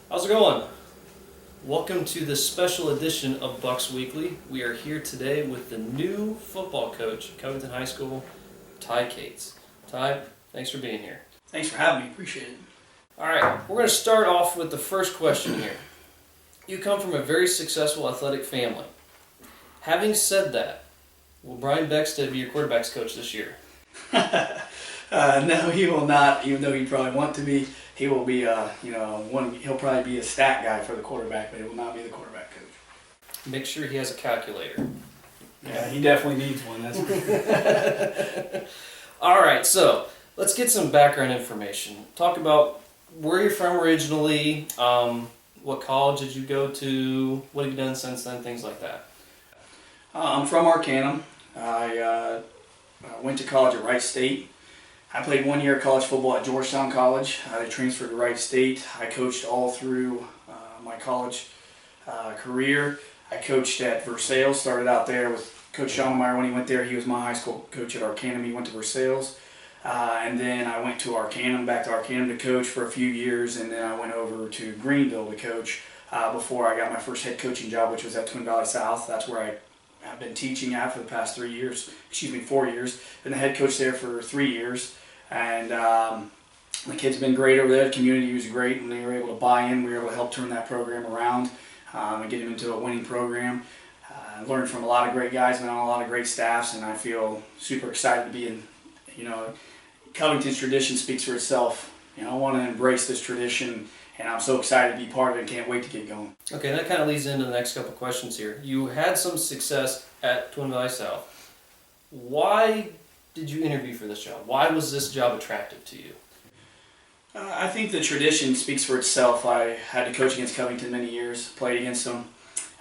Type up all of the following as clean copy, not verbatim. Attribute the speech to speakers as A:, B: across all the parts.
A: How's it going? Welcome to this special edition of Bucks Weekly. We are here today with the new football coach at Covington High School, Ty Cates. Ty, thanks for being here.
B: Thanks for having me. Appreciate it.
A: All right, we're going to start off with the first question here. You come from a very successful athletic family. Having said that, will Brian Beckstead be your quarterback's coach this year?
B: No, he will not. Even though he'd probably want to be, he will be. He'll probably be a stat guy for the quarterback, but he will not be the quarterback coach.
A: Make sure he has a calculator.
B: Yeah, he definitely needs one. That's
A: All right, so let's get some background information. Talk about where you're from originally, what college did you go to, what have you done since then, things like that.
B: I'm from Arcanum. I went to college at Wright State. I played 1 year of college football at Georgetown College. I transferred to Wright State. I coached all through my college career. I coached at Versailles, started out there with Coach Schonmeyer when he went there. He was my high school coach at Arcanum. He went to Versailles. And then I went to Arcanum, back to Arcanum to coach for a few years, and then I went over to Greenville to coach before I got my first head coaching job, which was at Twin Valley South. That's where I've been teaching at for the past 4 years. Been the head coach there for 3 years. And the kids have been great over there. The community was great, and they were able to buy in. We were able to help turn that program around and get them into a winning program. Learned from a lot of great guys, been on a lot of great staffs, and I feel super excited to be in. Covington's tradition speaks for itself. I want to embrace this tradition, and I'm so excited to be part of it and can't wait to get going.
A: Okay, that kind of leads into the next couple of questions here. You had some success at Twin Valley South. Why did you interview for this job? Why was this job attractive to you?
B: I think the tradition speaks for itself. I had to coach against Covington many years, played against them.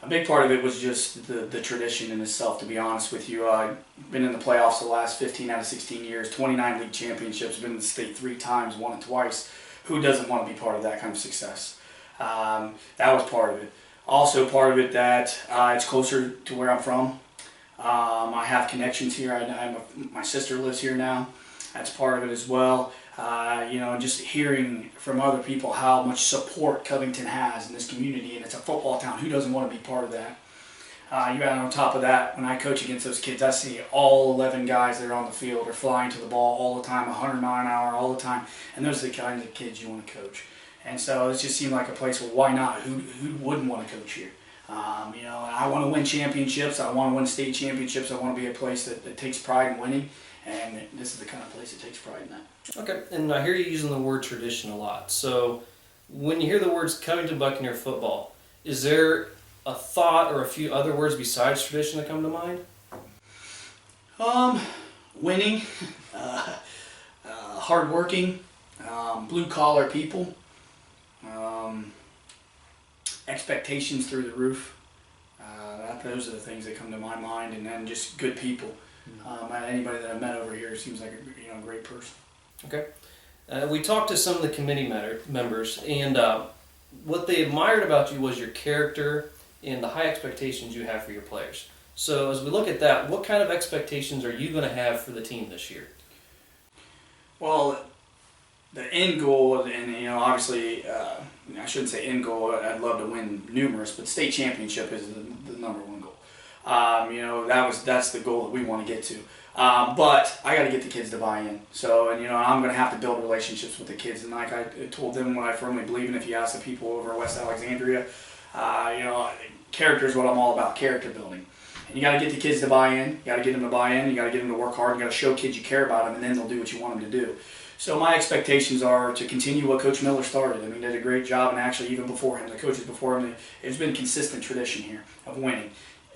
B: A big part of it was just the tradition in itself, to be honest with you. I've been in the playoffs the last 15 out of 16 years, 29 league championships, been in the state 3 times, won it twice. Who doesn't want to be part of that kind of success? That was part of it. Also part of it that it's closer to where I'm from. I have connections here. My sister lives here now. That's part of it as well. Just hearing from other people how much support Covington has in this community, and it's a football town. Who doesn't want to be part of that? You got on top of that, when I coach against those kids, I see all 11 guys that are on the field are flying to the ball all the time, 100 mile an hour all the time, and those are the kinds of kids you want to coach. And so it just seemed like a place where why not? Who wouldn't want to coach here? I want to win championships. I want to win state championships. I want to be a place that takes pride in winning, and this is the kind of place that takes pride in that.
A: Okay, and I hear you using the word tradition a lot. So when you hear the words Covington Buccaneer football, is there a thought or a few other words besides tradition that come to mind?
B: Winning, hardworking, blue-collar people, expectations through the roof. Those are the things that come to my mind, and then just good people. Anybody that I've met over here seems like a great person.
A: Okay. We talked to some of the committee members, and what they admired about you was your character and the high expectations you have for your players. So as we look at that, what kind of expectations are you going to have for the team this year?
B: Well, the end goal, and obviously, I shouldn't say end goal. I'd love to win numerous, but state championship is the number one goal. That's the goal that we want to get to. But I got to get the kids to buy in. So, I'm going to have to build relationships with the kids. And like I told them, what I firmly believe in. If you ask the people over West Alexandria, character is what I'm all about. Character building. And you got to get the kids to buy in. You got to get them to buy in. You got to get them to work hard. You got to show kids you care about them, and then they'll do what you want them to do. So my expectations are to continue what Coach Miller started. He did a great job, and actually even before him, the coaches before him, it's been consistent tradition here of winning.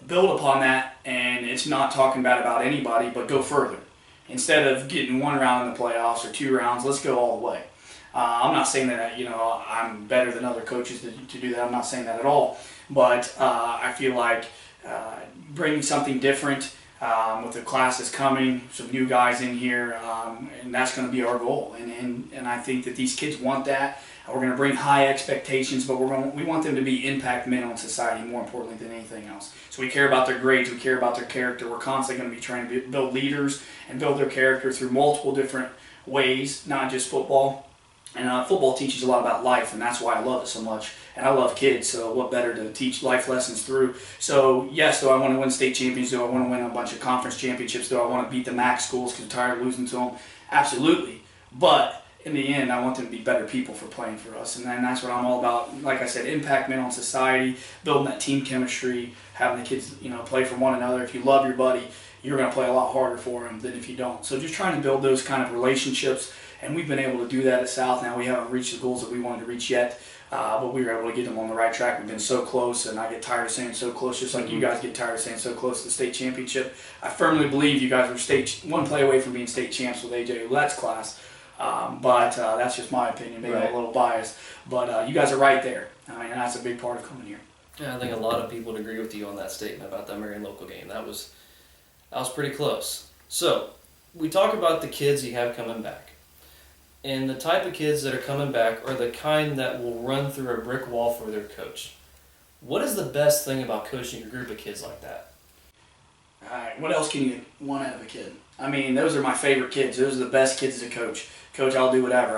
B: Build upon that, and it's not talking bad about anybody, but go further. Instead of getting 1 round in the playoffs or 2 rounds, let's go all the way. I'm not saying that I'm better than other coaches to do that. I'm not saying that at all. But I feel like bringing something different with the classes coming, some new guys in here, and that's going to be our goal. And I think that these kids want that. We're going to bring high expectations, but we want them to be impact men on society more importantly than anything else. So we care about their grades, we care about their character. We're constantly going to be trying to build leaders and build their character through multiple different ways, not just football. And football teaches a lot about life, and that's why I love it so much. And I love kids, so what better to teach life lessons through? So yes, do I want to win state champions? Do I want to win a bunch of conference championships? Do I want to beat the MAC schools because I'm tired of losing to them? Absolutely. But in the end, I want them to be better people for playing for us. And then that's what I'm all about. Like I said, impact men on society, building that team chemistry, having the kids, play for one another. If you love your buddy, you're going to play a lot harder for him than if you don't. So just trying to build those kind of relationships. And we've been able to do that at South. Now we haven't reached the goals that we wanted to reach yet, but we were able to get them on the right track. We've been so close, and I get tired of saying so close, just like you guys get tired of saying so close to the state championship. I firmly believe you guys were one play away from being state champs with AJ Ouellette's class, but that's just my opinion, maybe I'm a little biased. But you guys are right there. I mean, that's a big part of coming here.
A: Yeah, I think a lot of people would agree with you on that statement about the Marion local game. That was pretty close. So we talk about the kids you have coming back. And the type of kids that are coming back are the kind that will run through a brick wall for their coach. What is the best thing about coaching a group of kids like that?
B: All right, what else can you want out of a kid? I mean, those are my favorite kids. Those are the best kids as a coach. Coach, I'll do whatever.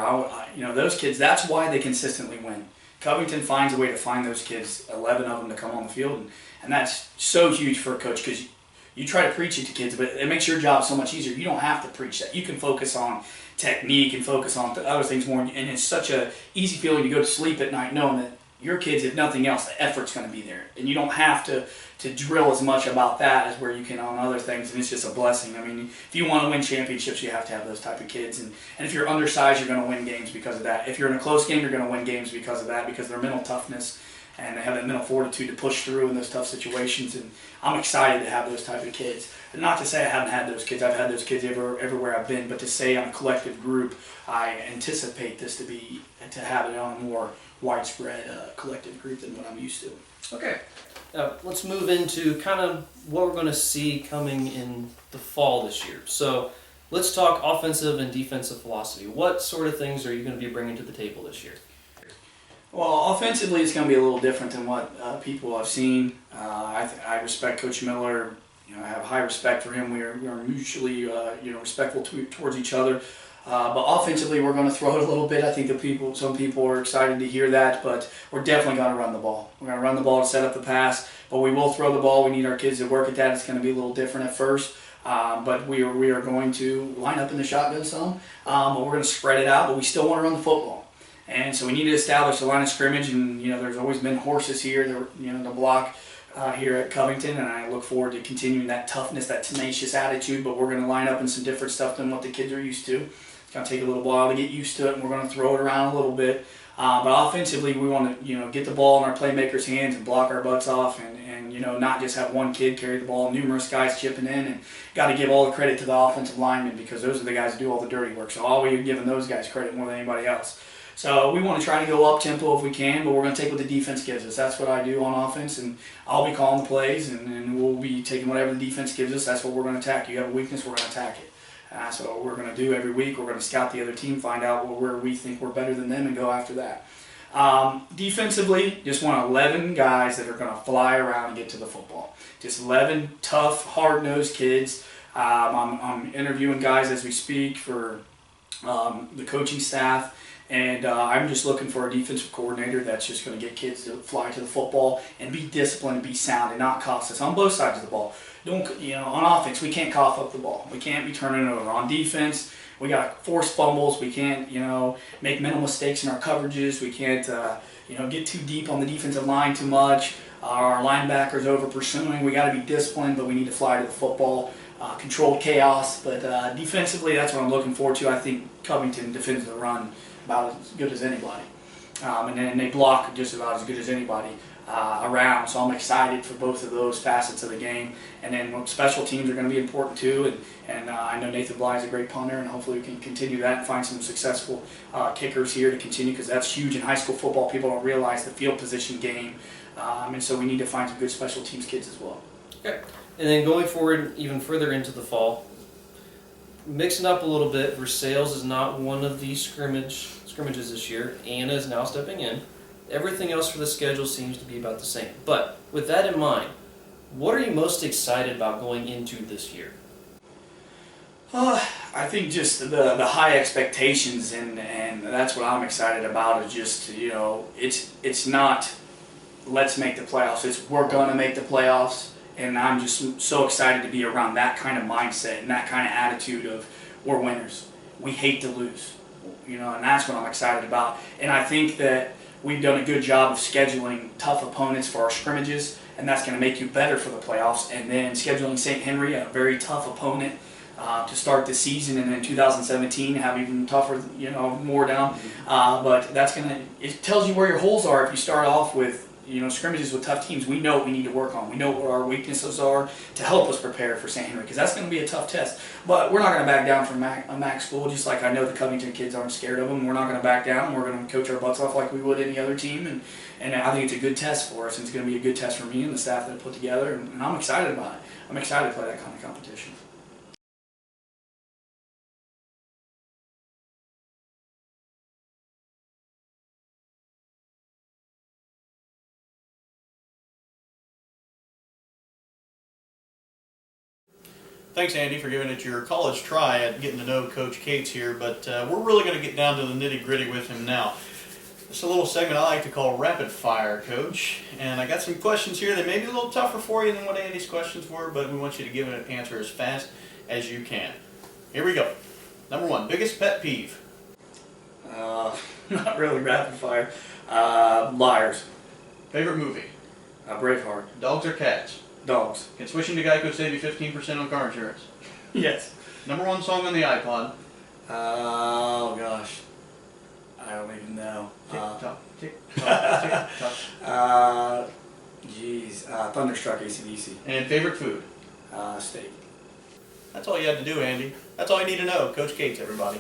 B: Those kids, that's why they consistently win. Covington finds a way to find those kids, 11 of them, to come on the field. And that's so huge for a coach because you try to preach it to kids, but it makes your job so much easier. You don't have to preach that. You can focus on technique and focus on other things more. And it's such a easy feeling to go to sleep at night knowing that your kids, if nothing else, the effort's going to be there. And you don't have to drill as much about that as where you can on other things. And it's just a blessing. I mean, if you want to win championships, you have to have those type of kids. And if you're undersized, you're going to win games because of that. If you're in a close game, you're going to win games because of that, because of their mental toughness. And they have that mental fortitude to push through in those tough situations. And I'm excited to have those type of kids. And not to say I haven't had those kids. I've had those kids everywhere I've been. But to say on a collective group, I anticipate this to have it on a more widespread collective group than what I'm used to.
A: Okay. Let's move into kind of what we're going to see coming in the fall this year. So let's talk offensive and defensive philosophy. What sort of things are you going to be bringing to the table this year?
B: Well, offensively, it's going to be a little different than what people have seen. I respect Coach Miller. I have high respect for him. We are mutually, respectful towards each other. But offensively, we're going to throw it a little bit. I think some people are excited to hear that, but we're definitely going to run the ball. We're going to run the ball to set up the pass, but we will throw the ball. We need our kids to work at that. It's going to be a little different at first. But we are going to line up in the shotgun some. But we're going to spread it out, but we still want to run the football. And so we need to establish a line of scrimmage, and there's always been horses here, the block here at Covington, and I look forward to continuing that toughness, that tenacious attitude. But we're going to line up in some different stuff than what the kids are used to. It's going to take a little while to get used to it, and we're going to throw it around a little bit. But offensively, we want to get the ball in our playmakers' hands and block our butts off, and not just have one kid carry the ball, numerous guys chipping in, and got to give all the credit to the offensive linemen because those are the guys that do all the dirty work. So we're giving those guys credit more than anybody else. So we want to try to go up tempo if we can, but we're going to take what the defense gives us. That's what I do on offense, and I'll be calling the plays, and we'll be taking whatever the defense gives us. That's what we're going to attack. You have a weakness, we're going to attack it. That's what we're going to do every week. We're going to scout the other team, find out where we think we're better than them, and go after that. Defensively, just want 11 guys that are going to fly around and get to the football. Just 11 tough, hard-nosed kids. I'm interviewing guys as we speak for the coaching staff. And I'm just looking for a defensive coordinator that's just going to get kids to fly to the football and be disciplined and be sound and not cost us on both sides of the ball. On offense, we can't cough up the ball. We can't be turning it over. On defense, we got to force fumbles. We can't, make mental mistakes in our coverages. We can't, get too deep on the defensive line too much. Our linebackers over pursuing. We got to be disciplined, but we need to fly to the football. Controlled chaos. But defensively, that's what I'm looking forward to. I think Covington defends the run about as good as anybody. And then they block just about as good as anybody around. So I'm excited for both of those facets of the game. And then special teams are going to be important too. And I know Nathan Bly is a great punter, and hopefully we can continue that and find some successful kickers here to continue, because that's huge in high school football. People don't realize the field position game. And so we need to find some good special teams kids as well.
A: Okay. And then going forward even further into the fall, mixing up a little bit, Versailles is not one of these scrimmages this year. Anna is now stepping in. Everything else for the schedule seems to be about the same. But with that in mind, what are you most excited about going into this year?
B: I think just the high expectations and that's what I'm excited about is just, it's not let's make the playoffs. It's we're gonna make the playoffs, and I'm just so excited to be around that kind of mindset and that kind of attitude of we're winners. We hate to lose, and that's what I'm excited about. And I think that we've done a good job of scheduling tough opponents for our scrimmages, and that's going to make you better for the playoffs. And then scheduling St. Henry, a very tough opponent, to start the season, and then 2017 have even tougher, more down. But it tells you where your holes are if you start off with scrimmages with tough teams. We know what we need to work on. We know what our weaknesses are to help us prepare for St. Henry, because that's going to be a tough test. But we're not going to back down from a MAC school, just like I know the Covington kids aren't scared of them. We're not going to back down. We're going to coach our butts off like we would any other team, and I think it's a good test for us, and it's going to be a good test for me and the staff that I put together, and I'm excited about it. I'm excited to play that kind of competition.
C: Thanks, Andy, for giving it your college try at getting to know Coach Cates here, but we're really going to get down to the nitty-gritty with him now. It's a little segment I like to call Rapid Fire, Coach, and I got some questions here that may be a little tougher for you than what Andy's questions were, but we want you to give an answer as fast as you can. Here we go. Number one, biggest pet peeve?
B: Not really rapid fire. Liars.
C: Favorite movie?
B: Braveheart.
C: Dogs or cats?
B: Dogs.
C: Can switching to Geico save you 15% on car insurance?
B: Yes.
C: Number one song on the iPod?
B: Oh gosh, I don't even know.
C: Tick tock, tick tock, tick tock.
B: Thunderstruck AC/DC.
C: And favorite food?
B: Steak.
C: That's all you had to do, Andy. That's all you need to know. Coach Cates, everybody.